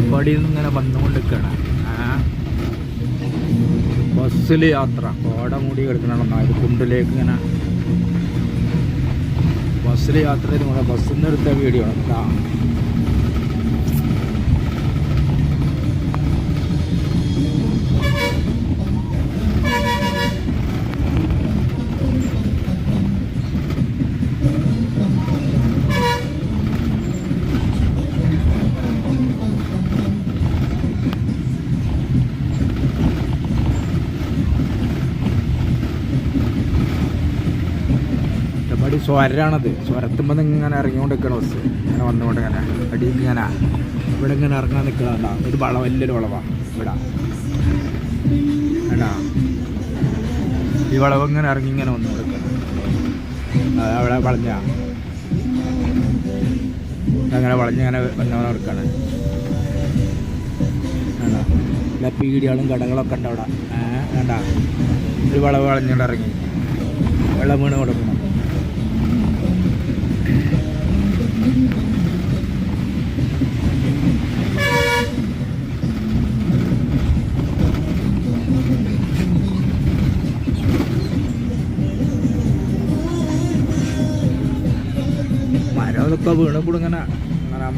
അട്ടപ്പാടിയിൽ നിന്ന് ഇങ്ങനെ വന്നുകൊണ്ടിരിക്കുകയാണ്. ബസ്സിൽ യാത്ര കോട മൂടി കിടക്കണമെന്നാ ഇത് കുണ്ടിലേക്ക് ഇങ്ങനെ ബസ്സിൽ യാത്ര ചെയ്ത് നമ്മളെ ബസ്സിൽ നിന്ന് എടുത്ത വീഡിയോ ആണ്. അട്ടപ്പാടി സ്വരാണത്. സ്വരത്തുമ്പോൾ ഇങ്ങനെ ഇറങ്ങിക്കൊണ്ട് നിൽക്കണം ബസ് ഇങ്ങനെ വന്നുകൊണ്ട് ഇങ്ങനെ അടിയിൽ ഇങ്ങനെ ഇവിടെ ഇങ്ങനെ ഇറങ്ങാൻ നിൽക്കണ ഒരു വളവ് വലിയൊരു വളവാണ് ഇവിടെ വേണ്ടാ. ഈ വളവ് ഇങ്ങനെ ഇറങ്ങി ഇങ്ങനെ വന്നു കൊടുക്കണം. അവിടെ വളഞ്ഞ അങ്ങനെ വളഞ്ഞിങ്ങനെ വന്നവനെ കൊടുക്കാണ്. വേണ്ട എല്ലാ പീടികളും കടകളൊക്കെ ഉണ്ട് അവിടെ. വേണ്ട ഒരു വളവ് വളഞ്ഞിട്ട് ഇറങ്ങി വെള്ളം വീണ് കൊടുക്കണം. മരം അതൊക്കെ വീണ് കൂടെ ഇങ്ങനെ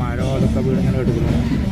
മരം അതൊക്കെ വീണ് ഇങ്ങനെ എടുക്കുന്നു.